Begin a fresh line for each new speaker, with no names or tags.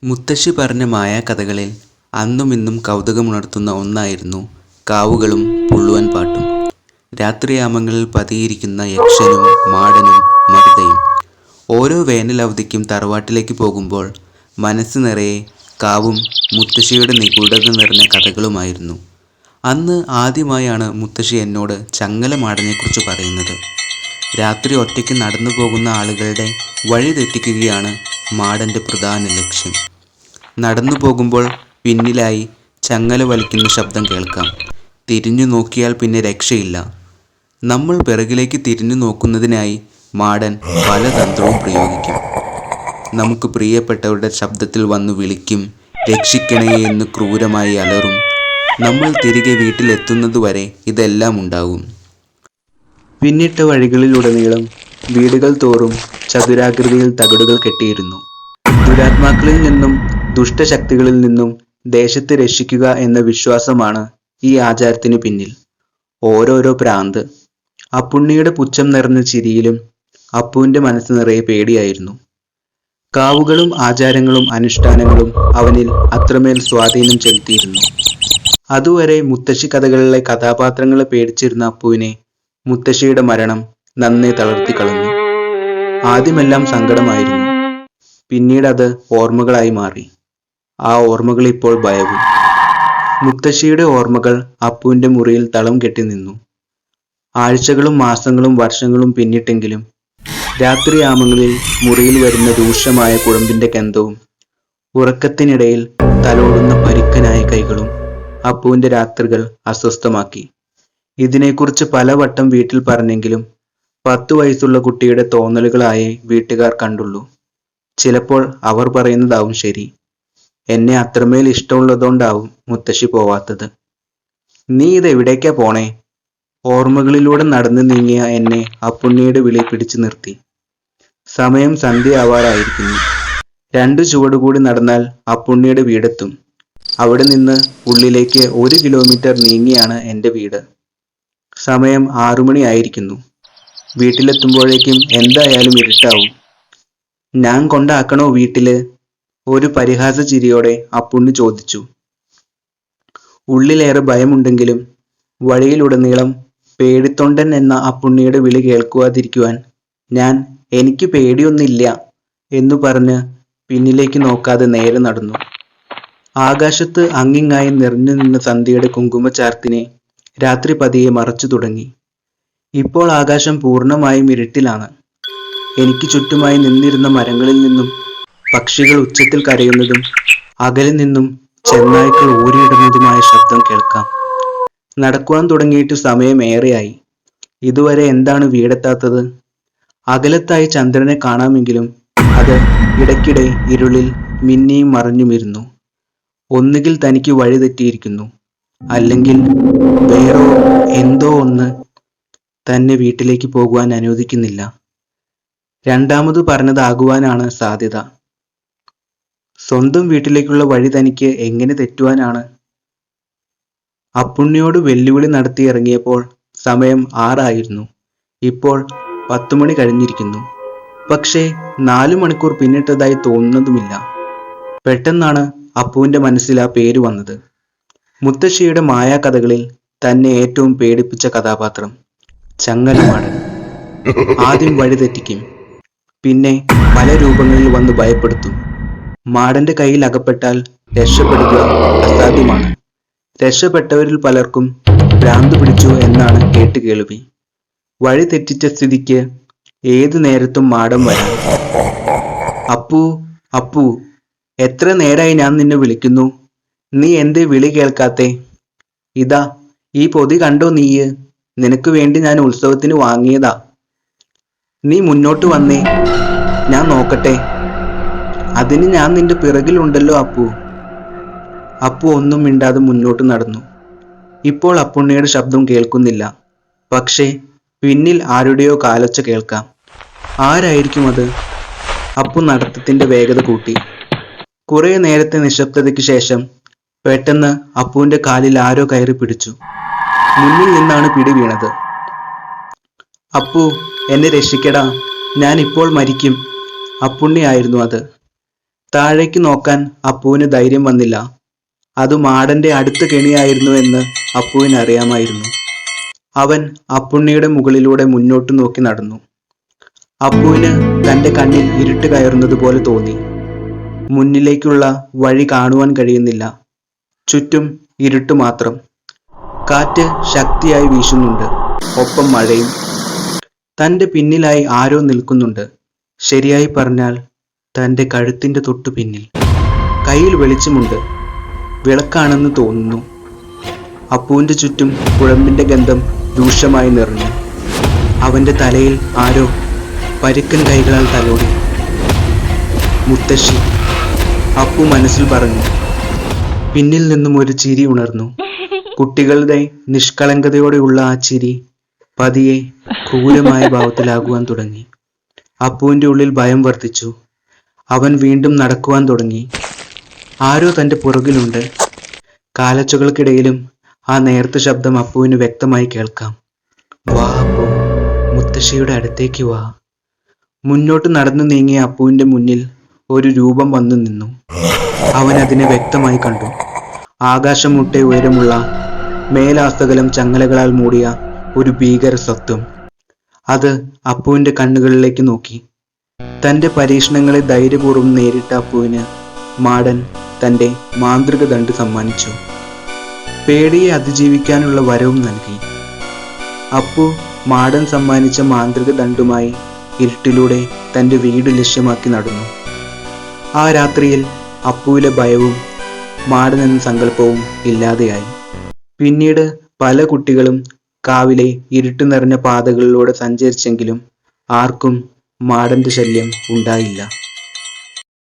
മുത്തശ്ശി പറഞ്ഞ മായാകഥകളിൽ അന്നും ഇന്നും കൗതുകമുണർത്തുന്ന ഒന്നായിരുന്നു കാവുകളും പുള്ളുവൻ പാട്ടും. രാത്രിയാമങ്ങളിൽ പതിയിരിക്കുന്ന യക്ഷനും മാടനും മറുതയും. ഓരോ വേനലവധിക്കും തറവാട്ടിലേക്ക് പോകുമ്പോൾ മനസ്സ് നിറയെ കാവും മുത്തശ്ശിയുടെ നിഗൂഢത നിറഞ്ഞ കഥകളുമായിരുന്നു. അന്ന് ആദ്യമായാണ് മുത്തശ്ശി എന്നോട് ചങ്ങല മാടനെക്കുറിച്ച് പറയുന്നത്. രാത്രി ഒറ്റയ്ക്ക് നടന്നു പോകുന്ന ആളുകളുടെ വഴി തെറ്റിക്കുകയാണ് മാടൻ്റെ പ്രധാന ലക്ഷ്യം. നടന്നു പോകുമ്പോൾ പിന്നിലായി ചങ്ങല വലിക്കുന്ന ശബ്ദം കേൾക്കാം. തിരിഞ്ഞു നോക്കിയാൽ പിന്നെ രക്ഷയില്ല. നമ്മൾ പിറകിലേക്ക് തിരിഞ്ഞു നോക്കുന്നതിനായി മാടൻ പല തന്ത്രവും പ്രയോഗിക്കും. നമുക്ക് പ്രിയപ്പെട്ടവരുടെ ശബ്ദത്തിൽ വന്നു വിളിക്കും, രക്ഷിക്കണേ എന്ന് ക്രൂരമായി അലറും. നമ്മൾ തിരികെ വീട്ടിലെത്തുന്നതുവരെ ഇതെല്ലാം ഉണ്ടാകും. പിന്നിട്ട വഴികളിലുടനീളം വീടുകൾ തോറും ചതുരാകൃതിയിൽ തകിടുകൾ കെട്ടിയിരുന്നു. ദുരാത്മാക്കളിൽ നിന്നും ദുഷ്ടശക്തികളിൽ നിന്നും ദേശത്തെ രക്ഷിക്കുക എന്ന വിശ്വാസമാണ് ഈ ആചാരത്തിന് പിന്നിൽ. ഓരോരോ പ്രാന്ത്. അപ്പുണ്ണിയുടെ പുച്ഛം നിറഞ്ഞ ചിരിയിലും അപ്പുവിന്റെ മനസ്സ് നിറയെ പേടിയായിരുന്നു. കാവുകളും ആചാരങ്ങളും അനുഷ്ഠാനങ്ങളും അവനിൽ അത്രമേൽ സ്വാധീനം ചെലുത്തിയിരുന്നു. അതുവരെ മുത്തശ്ശി കഥകളിലെ കഥാപാത്രങ്ങളെ പേടിച്ചിരുന്ന അപ്പുവിനെ മുത്തശ്ശിയുടെ മരണം നന്നേ തളർത്തിക്കളഞ്ഞു. ആദ്യമെല്ലാം സങ്കടമായിരുന്നു. പിന്നീട് അത് ഓർമ്മകളായി മാറി. ആ ഓർമ്മകൾ ഇപ്പോൾ ഭയവും. മുത്തശ്ശിയുടെ ഓർമ്മകൾ അപ്പുവിന്റെ മുറിയിൽ തളം കെട്ടി നിന്നു. ആഴ്ചകളും മാസങ്ങളും വർഷങ്ങളും പിന്നിട്ടെങ്കിലും രാത്രിയാമങ്ങളിൽ മുറിയിൽ വരുന്ന രൂക്ഷമായ കുഴമ്പിന്റെ ഗന്ധവും ഉറക്കത്തിനിടയിൽ തലോടുന്ന പരുക്കനായ കൈകളും അപ്പുവിന്റെ രാത്രികൾ അസ്വസ്ഥമാക്കി. ഇതിനെക്കുറിച്ച് പലവട്ടം വീട്ടിൽ പറഞ്ഞെങ്കിലും 10 വയസ്സുള്ള കുട്ടിയുടെ തോന്നലുകളായേ വീട്ടുകാർ കണ്ടുള്ളൂ. ചിലപ്പോൾ അവർ പറയുന്നതാവും ശരി. എന്നെ അത്രമേൽ ഇഷ്ടമുള്ളതുകൊണ്ടാവും മുത്തശ്ശി പോവാത്തത്. നീ ഇതെവിടേക്കാ പോണേ? ഓർമ്മകളിലൂടെ നടന്നു നീങ്ങിയ എന്നെ അപ്പുണ്ണിയുടെ വിളി പിടിച്ചു നിർത്തി. സമയം സന്ധ്യയാവാറായിരിക്കുന്നു. 2 ചുവടുകൂടി നടന്നാൽ അപ്പുണ്ണിയുടെ വീടെത്തും. അവിടെ നിന്ന് ഉള്ളിലേക്ക് 1 കിലോമീറ്റർ നീങ്ങിയാണ് എൻ്റെ വീട്. സമയം 6 മണി ആയിരിക്കുന്നു. വീട്ടിലെത്തുമ്പോഴേക്കും എന്തായാലും ഇരുട്ടാവും. ഞാൻ കൊണ്ടാക്കണോ വീട്ടില്? ഒരു പരിഹാസ ചിരിയോടെ അപ്പുണ്ണി ചോദിച്ചു. ഉള്ളിലേറെ ഭയമുണ്ടെങ്കിലും വഴിയിലുടനീളം പേടിത്തൊണ്ടൻ എന്ന അപ്പുണ്ണിയുടെ വിളി കേൾക്കുവാതിരിക്കുവാൻ ഞാൻ എനിക്ക് പേടിയൊന്നില്ല എന്നു പറഞ്ഞ് പിന്നിലേക്ക് നോക്കാതെ നേരെ നടന്നു. ആകാശത്ത് അങ്ങിങ്ങായി നിറഞ്ഞു നിന്ന സന്ധ്യയുടെ കുങ്കുമച്ചാർത്തിനെ രാത്രി പതിയെ മറച്ചു തുടങ്ങി. ഇപ്പോൾ ആകാശം പൂർണ്ണമായും ഇരുട്ടിലാണ്. എനിക്ക് ചുറ്റുമായി നിന്നിരുന്ന മരങ്ങളിൽ നിന്നും പക്ഷികൾ ഉച്ചത്തിൽ കരയുന്നതും അകലിൽ നിന്നും ചെന്നായ്ക്കൾ ഊരിയിടുന്നതുമായ ശബ്ദം കേൾക്കാം. നടക്കുവാൻ തുടങ്ങിയിട്ട് സമയം ഏറെയായി. ഇതുവരെ എന്താണ് വീടെത്താത്തത്? അകലത്തായി ചന്ദ്രനെ കാണാമെങ്കിലും അത് ഇടയ്ക്കിടെ ഇരുളിൽ മിന്നിയും മറഞ്ഞുമിരുന്നു. ഒന്നുകിൽ തനിക്ക് വഴി തെറ്റിയിരിക്കുന്നു, അല്ലെങ്കിൽ വേറെ എന്തോ ഒന്ന് തന്നെ വീട്ടിലേക്ക് പോകുവാൻ അനുവദിക്കുന്നില്ല. രണ്ടാമത് പറഞ്ഞതാകുവാനാണ് സാധ്യത. സ്വന്തം വീട്ടിലേക്കുള്ള വഴി തനിക്ക് എങ്ങനെ തെറ്റുവാനാണ്? അപ്പുണ്ണിയോട് വെല്ലുവിളി നടത്തി ഇറങ്ങിയപ്പോൾ സമയം 6 ആയിരുന്നു. ഇപ്പോൾ 10 മണി കഴിഞ്ഞിരിക്കുന്നു. പക്ഷേ 4 മണിക്കൂർ പിന്നിട്ടതായി തോന്നുന്നതുമില്ല. പെട്ടെന്നാണ് അപ്പുവിന്റെ മനസ്സിൽ ആ പേര് വന്നത്. മുത്തശ്ശിയുടെ മായാകഥകളിൽ തന്നെ ഏറ്റവും പേടിപ്പിച്ച കഥാപാത്രം ചങ്ങലമാടൻ. ആദ്യം വഴി തെറ്റിക്കും, പിന്നെ പല രൂപങ്ങളിൽ വന്ന് ഭയപ്പെടുത്തും. മാടന്റെ കയ്യിൽ അകപ്പെട്ടാൽ രക്ഷപ്പെടുക അസാധ്യമാണ്. രക്ഷപ്പെട്ടവരിൽ പലർക്കും ഭ്രാന്ത് പിടിച്ചു എന്നാണ് കേട്ടുകേൾവി. വഴി തെറ്റിച്ച സ്ഥിതിക്ക് ഏതു നേരത്തും മാടൻ വരാം. അപ്പു, അപ്പു, എത്ര നേരായി ഞാൻ നിന്നെ വിളിക്കുന്നു. നീ എന്തേ വിളി കേൾക്കാത്തെ? ഇതാ ഈ പൊതി കണ്ടോ നീയ്? നിനക്ക് വേണ്ടി ഞാൻ ഉത്സവത്തിന് വാങ്ങിയതാ. നീ മുന്നോട്ട് വന്നേ, ഞാൻ നോക്കട്ടെ. അതിന് ഞാൻ നിന്റെ പിറകിലുണ്ടല്ലോ അപ്പു. അപ്പു ഒന്നും മിണ്ടാതെ മുന്നോട്ട് നടന്നു. ഇപ്പോൾ അപ്പുണ്ണിയുടെ ശബ്ദം കേൾക്കുന്നില്ല. പക്ഷേ പിന്നിൽ ആരുടെയോ കാലൊച്ച കേൾക്കാം. ആരായിരിക്കും അത്? അപ്പു നടത്തത്തിന്റെ വേഗത കൂട്ടി. കുറെ നേരത്തെ നിശബ്ദതയ്ക്ക് ശേഷം പെട്ടെന്ന് അപ്പുവിന്റെ കാലിൽ ആരോ കയറി പിടിച്ചു. മുന്നിൽ നിന്നാണ് പിടി വീണത്. അപ്പു, എന്നെ രക്ഷിക്കടാ, ഞാൻ ഇപ്പോൾ മരിക്കും. അപ്പുണ്ണിയായിരുന്നു അത്. താഴേക്ക് നോക്കാൻ അപ്പുവിന് ധൈര്യം വന്നില്ല. അത് മാടന്റെ അടുത്ത കെണിയായിരുന്നു എന്ന് അപ്പുവിന് അറിയാമായിരുന്നു. അവൻ അപ്പുണ്ണിയുടെ മുകളിലൂടെ മുന്നോട്ട് നോക്കി നടന്നു. അപ്പുവിന് തന്റെ കണ്ണിൽ ഇരുട്ട് കയറുന്നത് പോലെ തോന്നി. മുന്നിലേക്കുള്ള വഴി കാണുവാൻ കഴിയുന്നില്ല. ചുറ്റും ഇരുട്ട് മാത്രം. കാറ്റ് ശക്തിയായി വീശുന്നുണ്ട്, ഒപ്പം മഴയും. തന്റെ പിന്നിലായി ആരോ നിൽക്കുന്നുണ്ട്. ശരിയായി പറഞ്ഞാൽ തന്റെ കഴുത്തിന്റെ തൊട്ടു പിന്നിൽ. കയ്യിൽ വെളിച്ചമുണ്ട്, വിളക്കാണെന്ന് തോന്നുന്നു. അപ്പുവിന്റെ ചുറ്റും കുഴമ്പിന്റെ ഗന്ധം രൂക്ഷമായി നിറഞ്ഞു. അവന്റെ തലയിൽ ആരോ പരുക്കൻ കൈകളാൽ തലോടി. മുത്തശ്ശി, അപ്പു മനസ്സിൽ പറഞ്ഞു. പിന്നിൽ നിന്നും ഒരു ചിരി ഉണർന്നു. കുട്ടികളുടെ നിഷ്കളങ്കതയോടെയുള്ള ആ ചിരി പതിയെ ക്രൂരമായ ഭാവത്തിലാകുവാൻ തുടങ്ങി. അപ്പുവിന്റെ ഉള്ളിൽ ഭയം വർദ്ധിച്ചു. അവൻ വീണ്ടും നടക്കുവാൻ തുടങ്ങി. ആരോ തന്റെ പുറകിലുണ്ട്. കാലച്ചുകൾക്കിടയിലും ആ നേർത്ത ശബ്ദം അപ്പുവിന് വ്യക്തമായി കേൾക്കാം. വാ അപ്പു, മുത്തശ്ശിയുടെ അടുത്തേക്ക് വാ. മുന്നോട്ട് നടന്നു നീങ്ങിയ അപ്പുവിന്റെ മുന്നിൽ ഒരു രൂപം വന്നു നിന്നു. അവൻ അതിനെ വ്യക്തമായി കണ്ടു. ആകാശം മുട്ടെ ഉയരമുള്ള, മേലാസ്തകലം ചങ്ങലകളാൽ മൂടിയ ഒരു ഭീകര സത്വം. അത് അപ്പുവിന്റെ കണ്ണുകളിലേക്ക് നോക്കി. തന്റെ പരീക്ഷണങ്ങളെ ധൈര്യപൂർവ്വം നേരിട്ട അപ്പുവിന് മാടൻ തന്റെ മാന്ത്രിക ദണ്ഡ് സമ്മാനിച്ചു. പേടിയെ അതിജീവിക്കാനുള്ള വരവും നൽകി. അപ്പു മാടൻ സമ്മാനിച്ച മാന്ത്രിക ദണ്ഡുമായി ഇരുട്ടിലൂടെ തന്റെ വീട് ലക്ഷ്യമാക്കി നടന്നു. ആ രാത്രിയിൽ അപ്പുവിലെ ഭയവും മാടൻ എന്ന സങ്കല്പവും ഇല്ലാതെയായി. പിന്നീട് പല കുട്ടികളും കാവിലെ ഇരുട്ട് നിറഞ്ഞ പാതകളിലൂടെ സഞ്ചരിച്ചെങ്കിലും ആർക്കും മാടന്റെ ശല്യം ഉണ്ടായില്ല.